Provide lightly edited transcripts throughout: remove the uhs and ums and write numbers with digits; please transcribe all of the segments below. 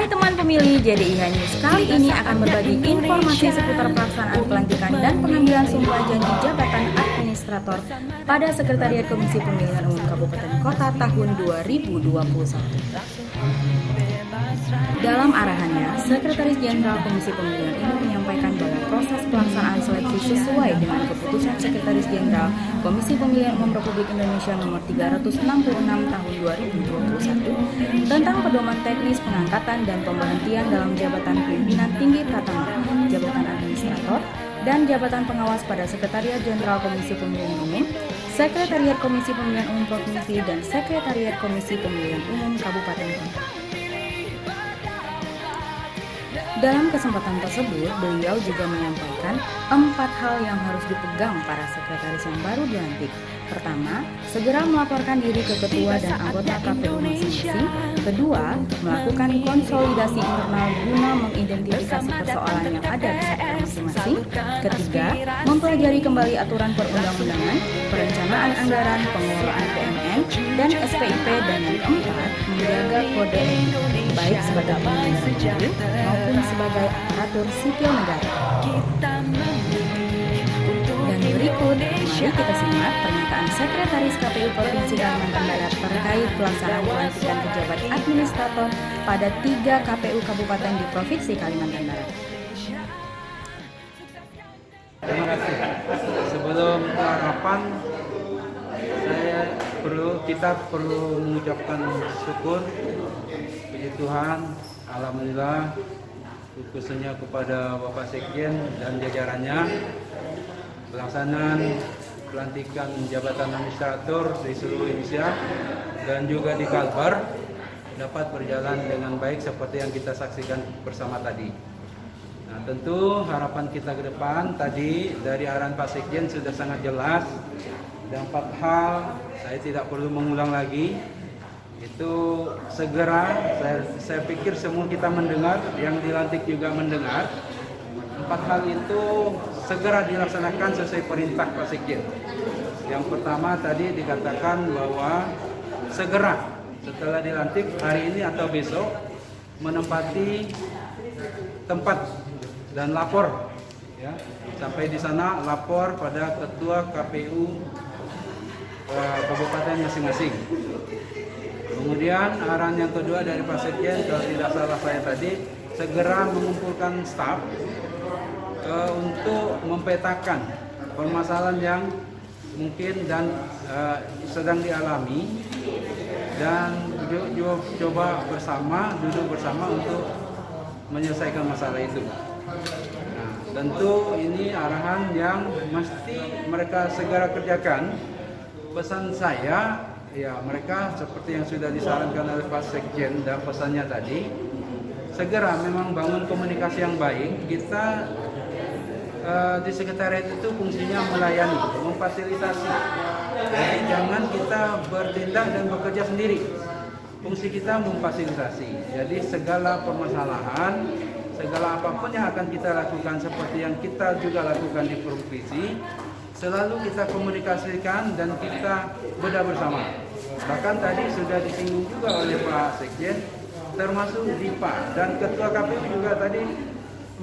Hai teman pemilih, JDIH News kali ini akan berbagi informasi seputar pelaksanaan pelantikan dan pengambilan sumpah janji jabatan administrator pada Sekretariat Komisi Pemilihan Umum Kabupaten Kota tahun 2021. Dalam arahannya, Sekretaris Jenderal Komisi Pemilihan Umum menyampaikan bahwa proses pelaksanaan seleksi sesuai dengan keputusan Sekretaris Jenderal Komisi Pemilihan Umum Republik Indonesia nomor 366 tahun 2021 tentang pedoman teknis pengangkatan dan pemberhentian dalam jabatan pimpinan tinggi pratama, jabatan administrator, dan jabatan pengawas pada Sekretariat Jenderal Komisi Pemilihan Umum, Sekretariat Komisi Pemilihan Umum Provinsi, dan Sekretariat Komisi Pemilihan Umum Kabupaten Kota. Dalam kesempatan tersebut, beliau juga menyampaikan 4 hal yang harus dipegang para sekretaris yang baru dilantik. Pertama, segera melaporkan diri ke ketua dan anggota KPU masing-masing. Kedua, melakukan konsolidasi internal guna mengidentifikasi persoalan yang ada di sektor masing-masing. Ketiga, mempelajari kembali aturan perundang-undangan, perencanaan anggaran, pengelolaan PMN, dan SPIP. Dan yang keempat, menjaga kode etik, baik sebagai penyelenggara pemilu maupun sebagai aparatur sipil negara. Dan berikut, mari kita simak pernyataan Sekretaris KPU Provinsi Kalimantan Barat terkait pelaksanaan pelantikan pejabat administrator pada 3 KPU Kabupaten di Provinsi Kalimantan Barat. Terima kasih. Sebelum penerapan, kita perlu mengucapkan syukur, puji Tuhan, alhamdulillah, khususnya kepada Bapak Sekjen dan jajarannya. Pelaksanaan pelantikan jabatan administrator di seluruh Indonesia dan juga di Kalbar dapat berjalan dengan baik seperti yang kita saksikan bersama tadi. Nah, tentu harapan kita ke depan tadi dari arahan Pak Sekjen sudah sangat jelas. Ada 4 hal, saya tidak perlu mengulang lagi. Itu segera, saya pikir semua kita mendengar, yang dilantik juga mendengar. 4 hal itu segera dilaksanakan sesuai perintah Pak Sekjen. Yang pertama tadi dikatakan bahwa segera setelah dilantik hari ini atau besok menempati tempat dan lapor, ya, sampai di sana lapor pada ketua KPU kabupaten masing-masing. Kemudian arahan yang kedua dari Pak Sekjen, kalau tidak salah saya tadi, segera mengumpulkan staf untuk memetakan permasalahan yang mungkin dan sedang dialami dan coba duduk bersama untuk menyelesaikan masalah itu. Nah, tentu ini arahan yang mesti mereka segera kerjakan. Pesan saya, ya, mereka seperti yang sudah disarankan oleh Pak Sekjen dan pesannya tadi, segera memang bangun komunikasi yang baik. Kita di sekretariat itu fungsinya melayani, memfasilitasi. Jadi jangan kita bertindak dan bekerja sendiri. Fungsi kita memfasilitasi. Jadi segala permasalahan, segala apapun yang akan kita lakukan seperti yang kita juga lakukan di provinsi, selalu kita komunikasikan dan kita bedah bersama. Bahkan tadi sudah disinggung juga oleh Pak Sekjen, termasuk DIPA dan Ketua KPU juga tadi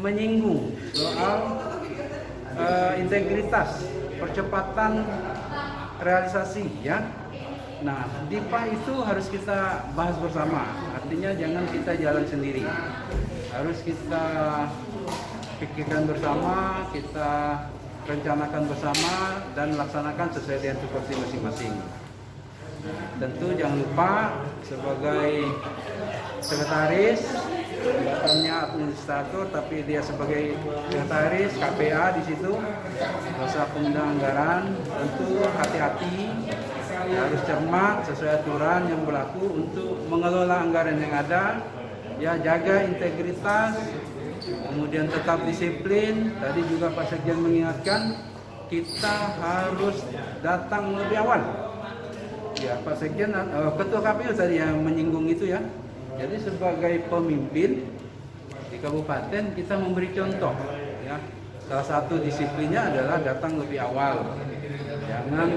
menyinggung soal integritas, percepatan realisasi, ya. Nah, DIPA itu harus kita bahas bersama. Artinya jangan kita jalan sendiri. Harus kita pikirkan bersama, kita rencanakan bersama dan laksanakan sesuai dengan tupoksi masing-masing. Tentu jangan lupa sebagai sekretaris, jabatannya administrator, tapi dia sebagai sekretaris KPA di situ, dosa penggunaan anggaran, tentu hati-hati, harus cermat sesuai aturan yang berlaku untuk mengelola anggaran yang ada, ya, jaga integritas, kemudian tetap disiplin. Tadi juga Pak Sekjen mengingatkan kita harus datang lebih awal. Ya, Pak Sekjen, Ketua KPU tadi yang menyinggung itu, ya. Jadi sebagai pemimpin di kabupaten kita memberi contoh, ya. Salah satu disiplinnya adalah datang lebih awal. Jangan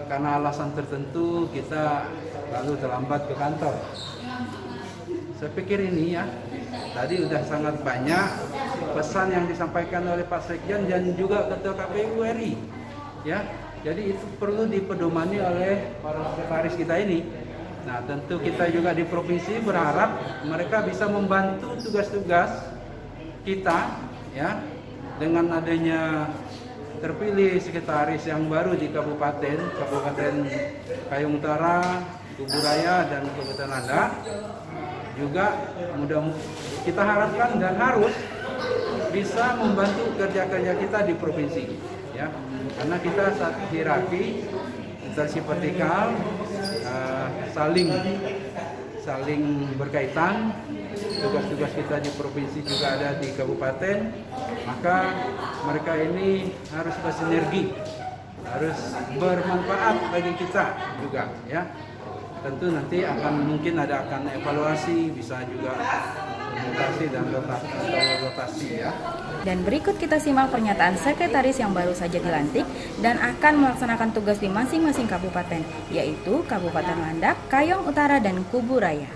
karena alasan tertentu kita lalu terlambat ke kantor. saya pikir ini ya, tadi udah sangat banyak pesan yang disampaikan oleh Pak Sekjen dan juga Ketua KPU RI. Ya, jadi itu perlu dipedomani oleh para sekretaris kita ini. Nah, tentu kita juga di provinsi berharap mereka bisa membantu tugas-tugas kita, ya, dengan adanya terpilih sekretaris yang baru di Kabupaten Kayong Utara, Kubu Raya, dan Kabupaten Landak. Juga kita harapkan dan harus bisa membantu kerja-kerja kita di provinsi, ya, karena kita saat hierarki instansi vertikal saling berkaitan. Tugas-tugas kita di provinsi juga ada di kabupaten, maka mereka ini harus bersinergi, harus bermanfaat bagi kita juga, ya. Tentu nanti mungkin akan evaluasi, bisa juga mutasi dan rotasi, ya. Dan berikut kita simak pernyataan sekretaris yang baru saja dilantik dan akan melaksanakan tugas di masing-masing kabupaten, yaitu Kabupaten Landak, Kayong Utara, dan Kubu Raya.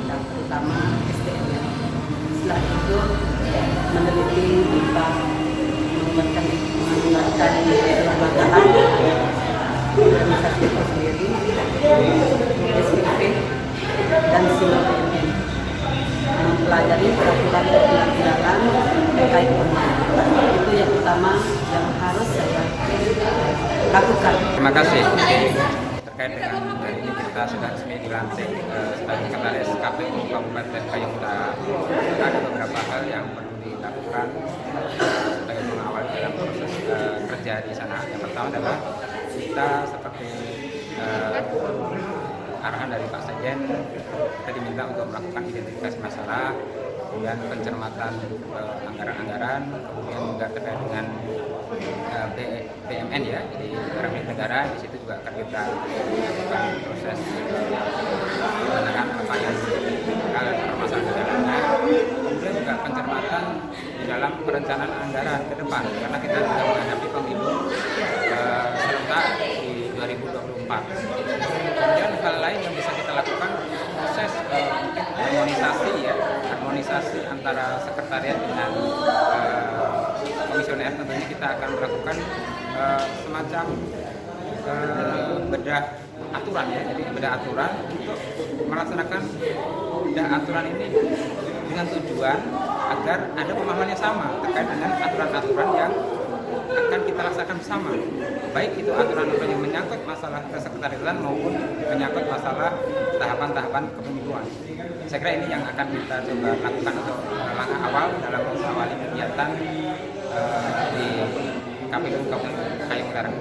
Terutama SDM-nya. Setelah itu meneliti tentang menggunakan kelembagaan organisasi itu sendiri, SPP dan SIMPN, mempelajari peraturan perundang-undangan terkait pemerintahan. Itu yang utama yang harus saya lakukan. Terima kasih. Terkait dengan hari ini kita sudah resmi dilantik sebagai sekretaris KPU Kabupaten Kayong Utara. Ada beberapa hal yang perlu dilakukan sebagai pengawal dalam proses kerja di sana. Yang pertama adalah kita seperti arahan dari Pak Sekjen, kita diminta untuk melakukan identifikasi masalah, kemudian pencermatan anggaran-anggaran, kemudian juga terkait dengan BMN, ya, jadi barang milik negara. Di situ juga akan kita lakukan proses penerangan apa yang permasalahan. Kemudian juga pencermatan di dalam perencanaan anggaran ke depan, karena kita juga menghadapi pemilu serentak di 2024. Kemudian hal lain yang bisa kita lakukan proses harmonisasi antara sekretariat dengan komisioner. Tentunya kita akan melakukan semacam bedah aturan, ya, jadi bedah aturan untuk melaksanakan bedah aturan ini dengan tujuan agar ada pemahaman yang sama terkait dengan aturan-aturan yang akan kita rasakan bersama, baik itu aturan-aturan yang menyangkut masalah kesekretariatan maupun menyangkut masalah tahapan-tahapan kepemiluan. Saya kira ini yang akan kita coba lakukan untuk langkah awal dalam mengawali kegiatan di KPU Kabupaten Kayong Utara.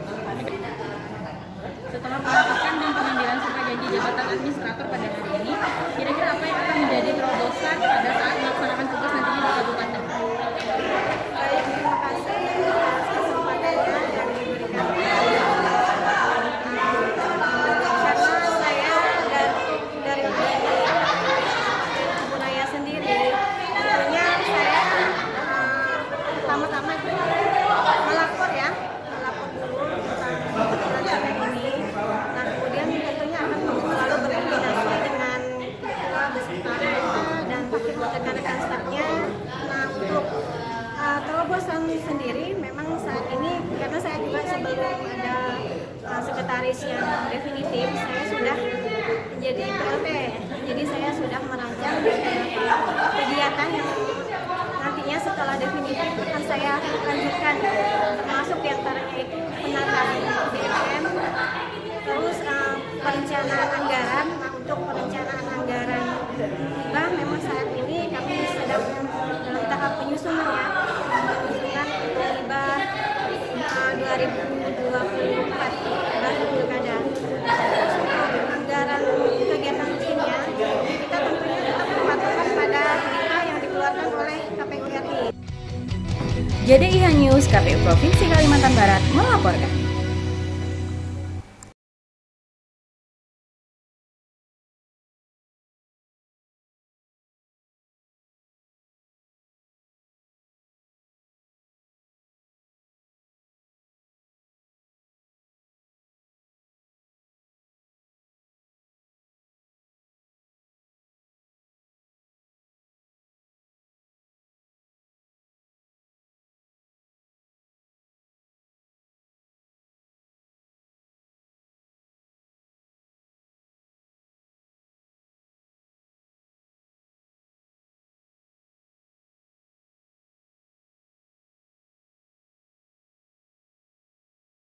Setelah pelantikan dan pengambilan sumpah janji jabatan administrator pada hari ini, kira-kira apa yang akan menjadi terobosan pada saat melaksanakan tugas nantinya di kabupaten? Baik, terima kasih atas kesempatannya yang diberikan. Karena saya dari Kubu Raya sendiri, sebenarnya saya pertama-tama itu melapor dulu tentang pelantikan ini. Nah, kemudian tentunya akan selalu berkoordinasi dengan ketua beserta dan rekan-rekan stafnya. Nah, untuk terobosan sendiri memang saat ini, karena saya juga sebelum ada sekretaris yang definitif, saya sudah menjadi PLT. Jadi saya sudah merancang beberapa kegiatan yang nantinya setelah definitif akan saya lanjutkan, termasuk diantaranya itu penataan BMN, terus perencanaan anggaran. Nah, untuk perencanaan anggaran hibah memang saat ini kami sedang dalam tahap penyusunan, ya, penyusunan hibah 2024 baru pilkada. Terus untuk anggaran kegiatan rutinnya kita tentunya tetap berpatokan pada data yang dikeluarkan oleh KPU RI. JDIH News, KPU Provinsi Kalimantan Barat melaporkan.